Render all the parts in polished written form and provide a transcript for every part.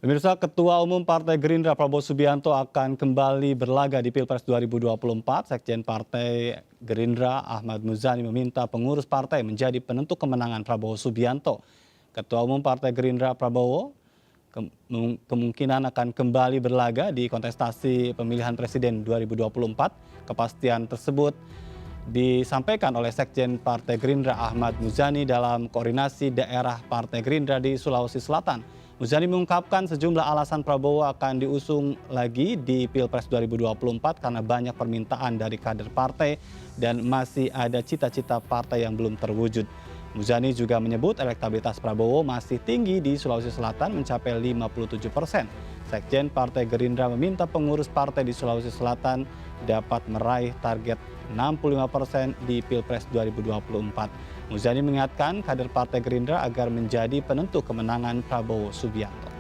Pemirsa, Ketua Umum Partai Gerindra Prabowo Subianto akan kembali berlaga di Pilpres 2024. Sekjen Partai Gerindra Ahmad Muzani meminta pengurus partai menjadi penentu kemenangan Prabowo Subianto. Ketua Umum Partai Gerindra Prabowo kemungkinan akan kembali berlaga di kontestasi pemilihan presiden 2024. Kepastian tersebut disampaikan oleh Sekjen Partai Gerindra Ahmad Muzani dalam koordinasi daerah Partai Gerindra di Sulawesi Selatan. Muzani mengungkapkan sejumlah alasan Prabowo akan diusung lagi di Pilpres 2024 karena banyak permintaan dari kader partai dan masih ada cita-cita partai yang belum terwujud. Muzani juga menyebut elektabilitas Prabowo masih tinggi di Sulawesi Selatan mencapai 57%. Sekjen Partai Gerindra meminta pengurus partai di Sulawesi Selatan dapat meraih target 65% di Pilpres 2024. Muzani mengingatkan kader Partai Gerindra agar menjadi penentu kemenangan Prabowo Subianto.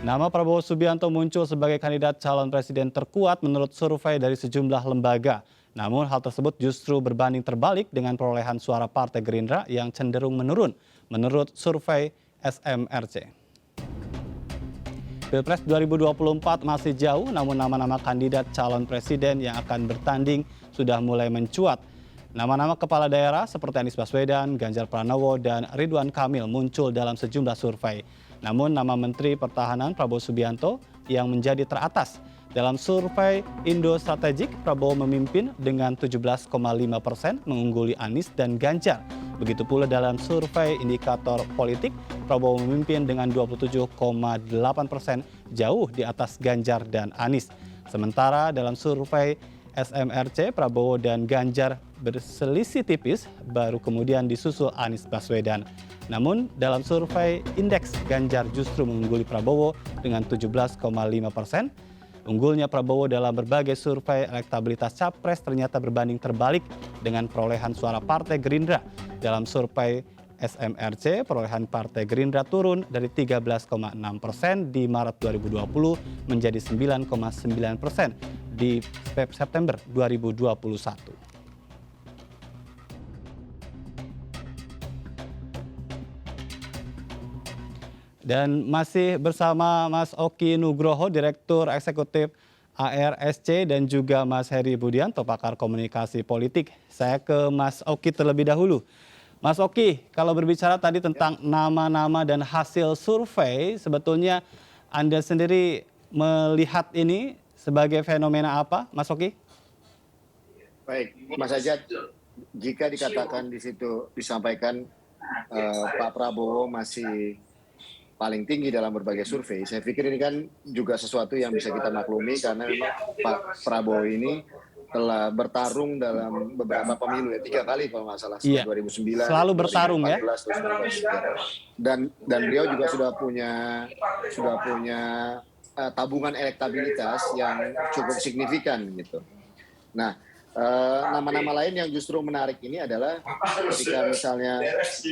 Nama Prabowo Subianto muncul sebagai kandidat calon presiden terkuat menurut survei dari sejumlah lembaga. Namun hal tersebut justru berbanding terbalik dengan perolehan suara Partai Gerindra yang cenderung menurun menurut survei SMRC. Pilpres 2024 masih jauh, namun nama-nama kandidat calon presiden yang akan bertanding sudah mulai mencuat. Nama-nama kepala daerah seperti Anies Baswedan, Ganjar Pranowo, dan Ridwan Kamil muncul dalam sejumlah survei. Namun nama Menteri Pertahanan Prabowo Subianto yang menjadi teratas. Dalam survei Indo Strategik, Prabowo memimpin dengan 17,5%, mengungguli Anies dan Ganjar. Begitu pula dalam survei indikator politik, Prabowo memimpin dengan 27,8%, jauh di atas Ganjar dan Anies. Sementara dalam survei SMRC, Prabowo dan Ganjar berselisih tipis, baru kemudian disusul Anies Baswedan. Namun dalam survei indeks, Ganjar justru mengungguli Prabowo dengan 17,5%. Unggulnya Prabowo dalam berbagai survei elektabilitas capres ternyata berbanding terbalik dengan perolehan suara Partai Gerindra. Dalam survei SMRC, perolehan Partai Gerindra turun dari 13,6% di Maret 2020 menjadi 9,9% di September 2021. Dan masih bersama Mas Oki Nugroho, Direktur Eksekutif ARSC, dan juga Mas Heri Budianto, pakar komunikasi politik. Saya ke Mas Oki terlebih dahulu. Mas Oki, kalau berbicara tadi tentang nama-nama dan hasil survei, sebetulnya Anda sendiri melihat ini sebagai fenomena apa, Mas Oki? Baik, Mas Ajat, jika dikatakan di situ disampaikan Pak Prabowo masih paling tinggi dalam berbagai survei, saya pikir ini kan juga sesuatu yang bisa kita maklumi karena memang Pak Prabowo ini telah bertarung dalam beberapa pemilu ya, 3 kali kalau nggak salah, Iya, 2009, selalu bertarung 2014, ya. dan beliau juga sudah punya tabungan elektabilitas yang cukup signifikan gitu. Nah, nama-nama lain yang justru menarik ini adalah ketika misalnya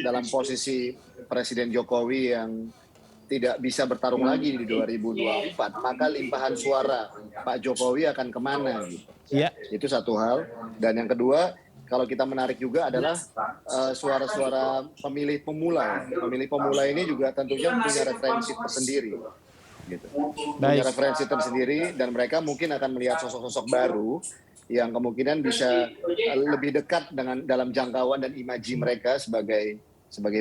dalam posisi Presiden Jokowi yang tidak bisa bertarung lagi di 2024, maka limpahan suara Pak Jokowi akan kemana gitu. Iya. Itu satu hal. Dan yang kedua, kalau kita menarik juga adalah suara-suara pemilih pemula. Pemilih pemula ini juga tentunya punya referensi tersendiri. Gitu. Punya referensi tersendiri dan mereka mungkin akan melihat sosok-sosok baru yang kemungkinan bisa lebih dekat dengan dalam jangkauan dan imaji mereka sebagai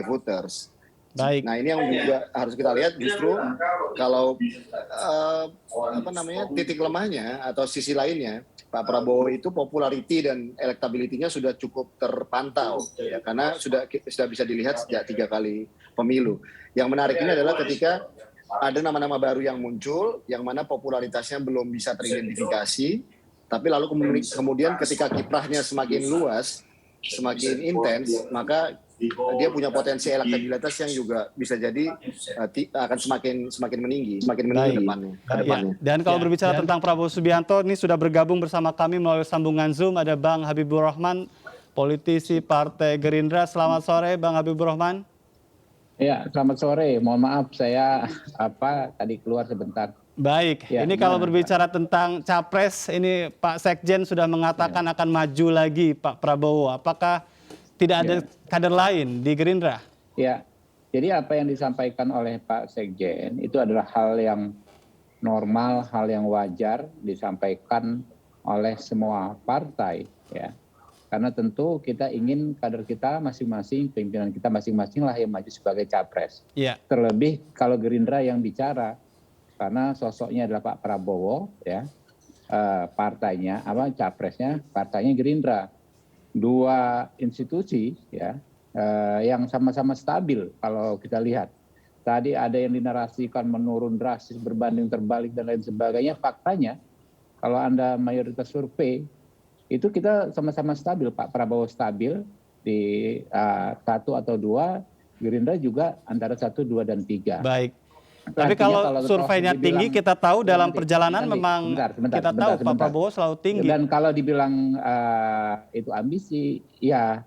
voters. Baik. Nah, ini yang juga harus kita lihat justru kalau titik lemahnya atau sisi lainnya, Pak Prabowo itu populariti dan elektabilitinya sudah cukup terpantau ya, karena sudah bisa dilihat sejak 3 kali pemilu. Yang menarik ini adalah ketika ada nama-nama baru yang muncul yang mana popularitasnya belum bisa teridentifikasi, tapi lalu kemudian ketika kiprahnya semakin luas, semakin intens, maka dia punya potensi elektabilitas yang juga bisa jadi akan semakin meninggi ke depannya. Ya. Dan kalau berbicara tentang Prabowo Subianto, ini sudah bergabung bersama kami melalui sambungan Zoom, ada Bang Habibur Rahman, politisi Partai Gerindra. Selamat sore Bang Habibur Rahman. Ya, selamat sore. Mohon maaf saya tadi keluar sebentar. Baik, ya, ini kalau berbicara tentang capres, ini Pak Sekjen sudah mengatakan akan maju lagi Pak Prabowo. Apakah tidak ada kader lain di Gerindra? Ya, jadi apa yang disampaikan oleh Pak Sekjen itu adalah hal yang normal, hal yang wajar disampaikan oleh semua partai, ya. Karena tentu kita ingin kader kita masing-masing, pimpinan kita masing-masing lah yang maju sebagai capres. Iya. Terlebih kalau Gerindra yang bicara, karena sosoknya adalah Pak Prabowo, ya, partainya capresnya partainya Gerindra. Dua institusi, ya, yang sama-sama stabil kalau kita lihat. Tadi ada yang dinarasikan menurun drastis, berbanding terbalik dan lain sebagainya. Faktanya kalau Anda mayoritas survei itu kita sama-sama stabil. Pak Prabowo stabil di 1 atau 2, Gerindra juga antara 1, 2, dan 3. Baik. Tapi kalau surveinya tinggi, kita tahu dalam perjalanan memang kita tahu Pak Prabowo selalu tinggi. Dan kalau dibilang itu ambisi, ya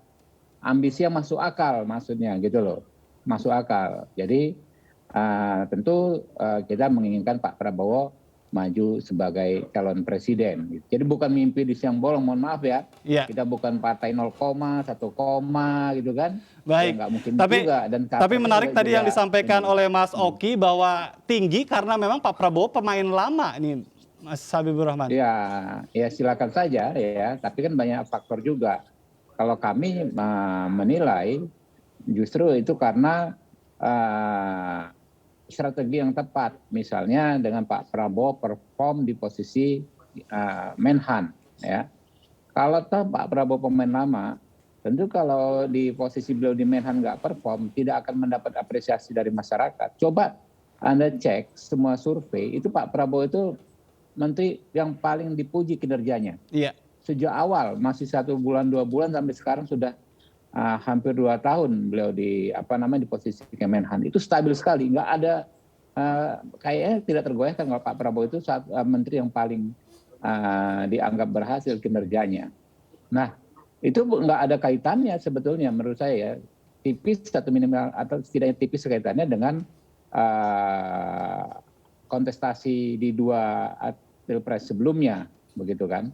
ambisi yang masuk akal maksudnya gitu loh. Masuk akal. Jadi tentu kita menginginkan Pak Prabowo maju sebagai calon presiden. Jadi bukan mimpi di siang bolong, mohon maaf ya. Iya. Kita bukan partai 0, 1 gitu kan. Baik. Ya, nggak mungkin tapi juga. tapi menarik tadi yang disampaikan oleh Mas Oki bahwa tinggi karena memang Pak Prabowo pemain lama ini, Mas Habibur Rahman. Ya silakan saja ya. Tapi kan banyak faktor juga. Kalau kami menilai justru itu karena strategi yang tepat, misalnya dengan Pak Prabowo perform di posisi Menhan, ya. Kalau toh Pak Prabowo pemain lama, tentu kalau di posisi beliau di Menhan nggak perform, tidak akan mendapat apresiasi dari masyarakat. Coba Anda cek semua survei, itu Pak Prabowo itu menteri yang paling dipuji kinerjanya. Iya. Sejak awal, masih 1 bulan, 2 bulan, sampai sekarang sudah hampir 2 tahun beliau di posisi Kemenhan. Itu stabil sekali, nggak ada kayaknya tidak tergoyahkan kalau Pak Prabowo itu menteri yang paling dianggap berhasil kinerjanya. Nah, itu nggak ada kaitannya sebetulnya menurut saya ya, tipis atau minimal atau setidaknya tipis kaitannya dengan kontestasi di 2 pilpres sebelumnya, begitu kan?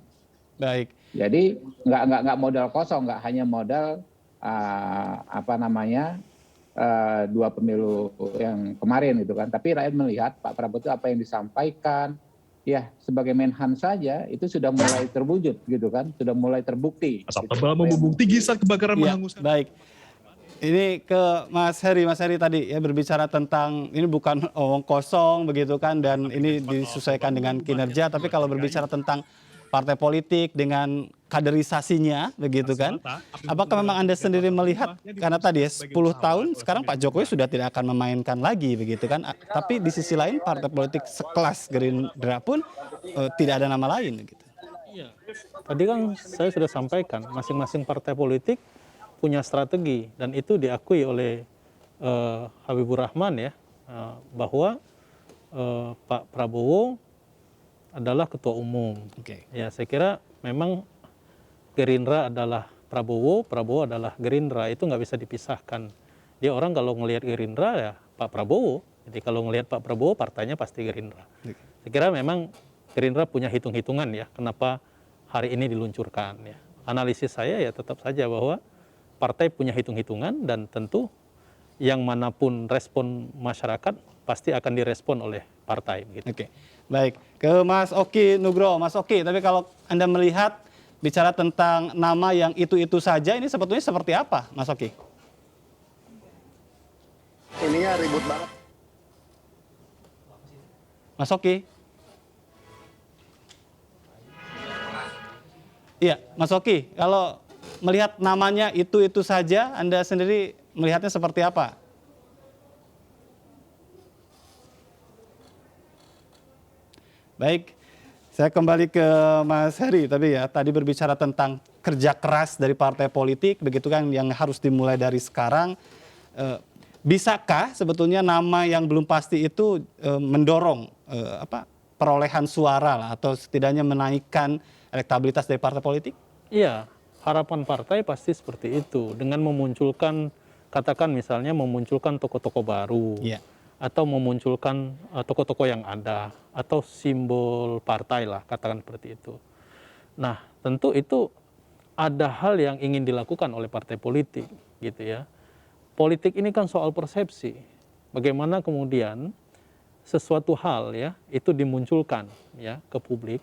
Baik. Jadi nggak modal kosong, nggak hanya modal 2 pemilu yang kemarin gitu kan. Tapi rakyat melihat Pak Prabowo itu apa yang disampaikan, ya sebagai Menhan saja itu sudah mulai terwujud gitu kan, sudah mulai terbukti. Asap tebal membumbung tinggi saat kebakaran menghanguskan. Baik. Ini ke Mas Heri tadi ya berbicara tentang ini bukan omong kosong begitu kan, dan ini disesuaikan dengan kinerja. Tapi kalau berbicara tentang partai politik dengan kaderisasinya begitu kan, apakah memang Anda sendiri melihat, karena tadi ya 10 tahun sekarang Pak Jokowi sudah tidak akan memainkan lagi begitu kan, tapi di sisi lain partai politik sekelas Gerindra pun tidak ada nama lain gitu. Iya. Tadi kan saya sudah sampaikan, masing-masing partai politik punya strategi dan itu diakui oleh Habibur Rahman ya, bahwa Pak Prabowo adalah ketua umum. Oke. Ya, saya kira memang Gerindra adalah Prabowo, Prabowo adalah Gerindra, itu nggak bisa dipisahkan. Dia orang kalau ngelihat Gerindra ya Pak Prabowo, jadi kalau ngelihat Pak Prabowo partainya pasti Gerindra. Saya kira memang Gerindra punya hitung-hitungan ya, kenapa hari ini diluncurkan ya. Analisis saya ya tetap saja bahwa partai punya hitung-hitungan dan tentu yang manapun respon masyarakat pasti akan direspon oleh partai. Gitu. Oke, baik. Ke Mas Oki Nugroho. Mas Oki, tapi kalau Anda melihat bicara tentang nama yang itu-itu saja, ini sebetulnya seperti apa, Mas Oki? Ininya ribut banget. Mas Oki? Iya, Mas Oki, kalau melihat namanya itu saja, Anda sendiri melihatnya seperti apa? Baik, saya kembali ke Mas Heri tadi berbicara tentang kerja keras dari partai politik, begitu kan, yang harus dimulai dari sekarang. Bisakah sebetulnya nama yang belum pasti itu mendorong perolehan suara lah, atau setidaknya menaikkan elektabilitas dari partai politik? Iya, harapan partai pasti seperti itu, dengan memunculkan, katakan misalnya memunculkan tokoh-tokoh baru. Iya. Atau memunculkan tokoh-tokoh yang ada, atau simbol partai lah, katakan seperti itu. Nah, tentu itu ada hal yang ingin dilakukan oleh partai politik, gitu ya. Politik ini kan soal persepsi. Bagaimana kemudian sesuatu hal ya itu dimunculkan ya ke publik,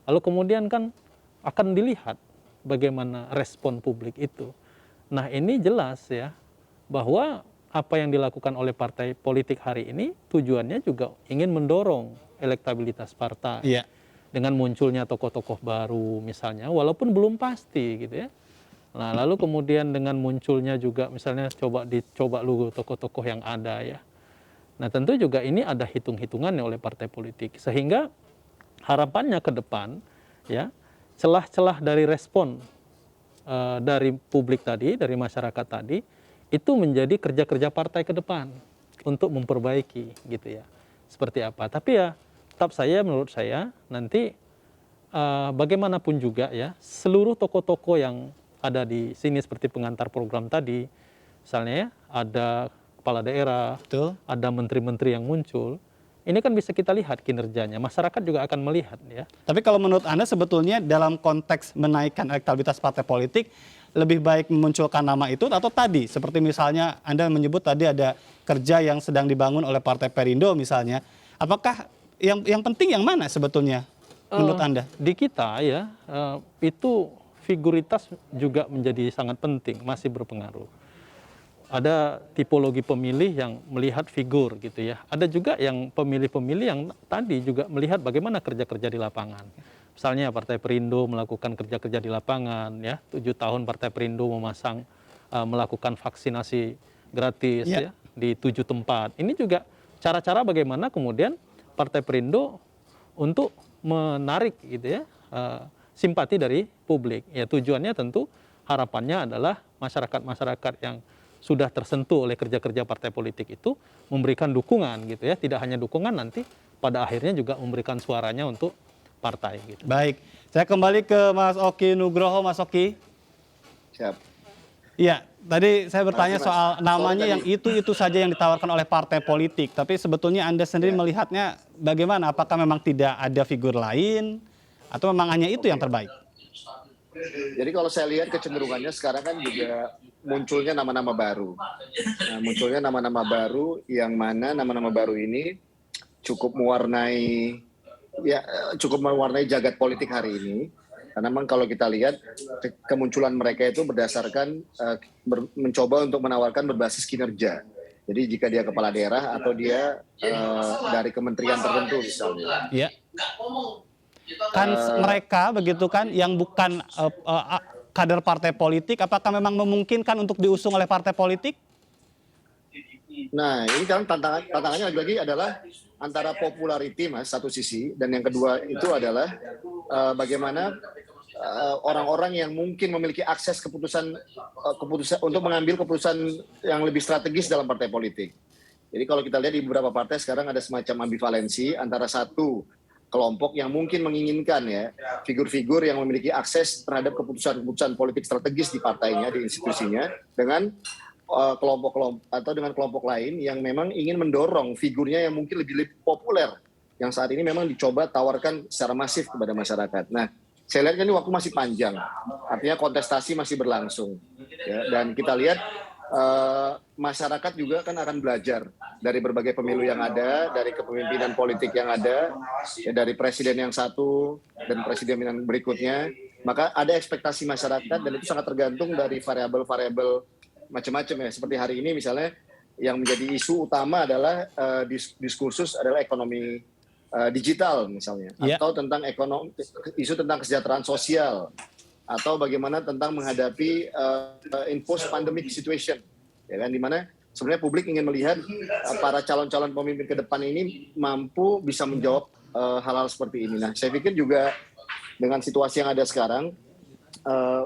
lalu kemudian kan akan dilihat bagaimana respon publik itu. Nah, ini jelas ya bahwa apa yang dilakukan oleh partai politik hari ini tujuannya juga ingin mendorong elektabilitas partai. Iya. Dengan munculnya tokoh-tokoh baru misalnya, walaupun belum pasti gitu ya. Nah, lalu kemudian dengan munculnya juga misalnya dicoba lu tokoh-tokoh yang ada ya. Nah, tentu juga ini ada hitung-hitungannya oleh partai politik, sehingga harapannya ke depan ya, celah-celah dari respon dari publik tadi, dari masyarakat tadi, itu menjadi kerja-kerja partai ke depan untuk memperbaiki gitu ya. Seperti apa? Tapi ya tetap menurut saya nanti bagaimanapun juga ya, seluruh tokoh-tokoh yang ada di sini seperti pengantar program tadi, misalnya ya, ada kepala daerah, Betul. ada menteri-menteri yang muncul, ini kan bisa kita lihat kinerjanya, masyarakat juga akan melihat ya. Tapi kalau menurut Anda sebetulnya dalam konteks menaikkan elektabilitas partai politik, lebih baik memunculkan nama itu atau tadi, seperti misalnya Anda menyebut tadi ada kerja yang sedang dibangun oleh Partai Perindo misalnya, apakah yang penting yang mana sebetulnya menurut Anda? Di kita ya, itu figuritas juga menjadi sangat penting, masih berpengaruh. Ada tipologi pemilih yang melihat figur gitu ya. Ada juga yang pemilih-pemilih yang tadi juga melihat bagaimana kerja-kerja di lapangan. Misalnya Partai Perindo melakukan kerja-kerja di lapangan ya, 7 tahun Partai Perindo melakukan vaksinasi gratis ya di 7 tempat. Ini juga cara-cara bagaimana kemudian Partai Perindo untuk menarik gitu ya simpati dari publik. Ya tujuannya tentu harapannya adalah masyarakat-masyarakat yang sudah tersentuh oleh kerja-kerja partai politik itu memberikan dukungan gitu ya, tidak hanya dukungan, nanti pada akhirnya juga memberikan suaranya untuk partai gitu. Baik, saya kembali ke Mas Oki Nugroho. Mas Oki. Siap. Iya, tadi saya bertanya Mas. soal namanya yang itu saja yang ditawarkan oleh partai politik. Tapi sebetulnya Anda sendiri melihatnya bagaimana? Apakah memang tidak ada figur lain atau memang hanya itu yang terbaik? Jadi kalau saya lihat kecenderungannya sekarang kan juga munculnya nama-nama baru. Nah, munculnya nama-nama baru yang mana nama-nama baru ini cukup mewarnai jagat politik hari ini. Karena memang kalau kita lihat kemunculan mereka itu berdasarkan mencoba untuk menawarkan berbasis kinerja. Jadi jika dia kepala daerah atau dia dari kementerian tertentu misalnya. Iya. Kan mereka begitu kan yang bukan kader partai politik, apakah memang memungkinkan untuk diusung oleh partai politik? Nah, ini kan tantangannya lagi-lagi adalah antara popularity, Mas, satu sisi, dan yang kedua itu adalah bagaimana orang-orang yang mungkin memiliki akses keputusan untuk mengambil keputusan yang lebih strategis dalam partai politik. Jadi kalau kita lihat di beberapa partai sekarang ada semacam ambivalensi antara satu kelompok yang mungkin menginginkan ya figur-figur yang memiliki akses terhadap keputusan-keputusan politik strategis di partainya, di institusinya, dengan kelompok-kelompok atau dengan kelompok lain yang memang ingin mendorong figurnya yang mungkin lebih populer yang saat ini memang dicoba tawarkan secara masif kepada masyarakat. Nah, saya lihat kan ini waktu masih panjang, artinya kontestasi masih berlangsung ya, dan kita lihat masyarakat juga kan akan belajar dari berbagai pemilu yang ada, dari kepemimpinan politik yang ada, ya, dari presiden yang satu dan presiden yang berikutnya. Maka ada ekspektasi masyarakat dan itu sangat tergantung dari variabel-variabel macam-macam ya. Seperti hari ini misalnya yang menjadi isu utama adalah diskursus adalah ekonomi digital misalnya, atau tentang isu tentang kesejahteraan sosial, atau bagaimana tentang menghadapi post pandemic situation, ya kan, dimana sebenarnya publik ingin melihat para calon-calon pemimpin ke depan ini mampu bisa menjawab hal-hal seperti ini. Nah, saya pikir juga dengan situasi yang ada sekarang,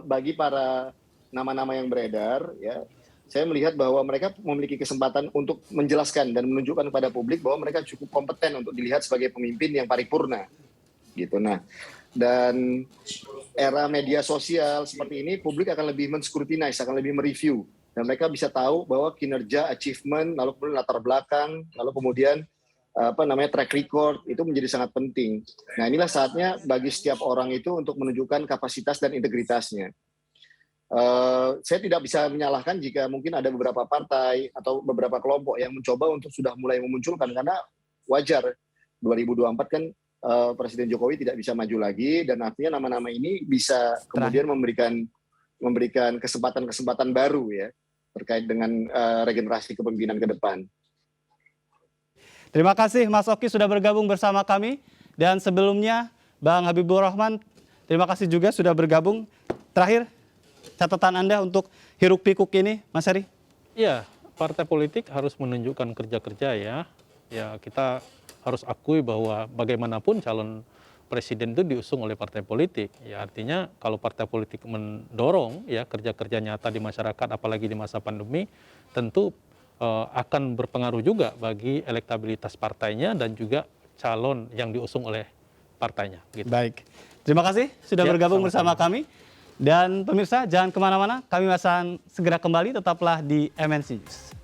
bagi para nama-nama yang beredar, ya, saya melihat bahwa mereka memiliki kesempatan untuk menjelaskan dan menunjukkan kepada publik bahwa mereka cukup kompeten untuk dilihat sebagai pemimpin yang paripurna, gitu. Nah, dan era media sosial seperti ini, publik akan lebih men-scrutinize, akan lebih mereview. Dan mereka bisa tahu bahwa kinerja, achievement, lalu kemudian latar belakang, lalu kemudian track record, itu menjadi sangat penting. Nah, inilah saatnya bagi setiap orang itu untuk menunjukkan kapasitas dan integritasnya. Saya tidak bisa menyalahkan jika mungkin ada beberapa partai atau beberapa kelompok yang mencoba untuk sudah mulai memunculkan, karena wajar 2024 kan Presiden Jokowi tidak bisa maju lagi, dan artinya nama-nama ini bisa kemudian memberikan kesempatan-kesempatan baru ya terkait dengan regenerasi kepemimpinan ke depan. Terima kasih Mas Oki sudah bergabung bersama kami. Dan sebelumnya Bang Habibur Rahman, terima kasih juga sudah bergabung. Terakhir, catatan Anda untuk hiruk pikuk ini, Mas Heri? Iya, partai politik harus menunjukkan kerja-kerja ya. Ya, kita harus akui bahwa bagaimanapun calon presiden itu diusung oleh partai politik. Ya, artinya kalau partai politik mendorong ya kerja-kerja nyata di masyarakat, apalagi di masa pandemi, tentu akan berpengaruh juga bagi elektabilitas partainya dan juga calon yang diusung oleh partainya. Gitu. Baik, terima kasih sudah bergabung bersama kami. Dan pemirsa jangan kemana-mana, kami akan segera kembali, tetaplah di MNC News.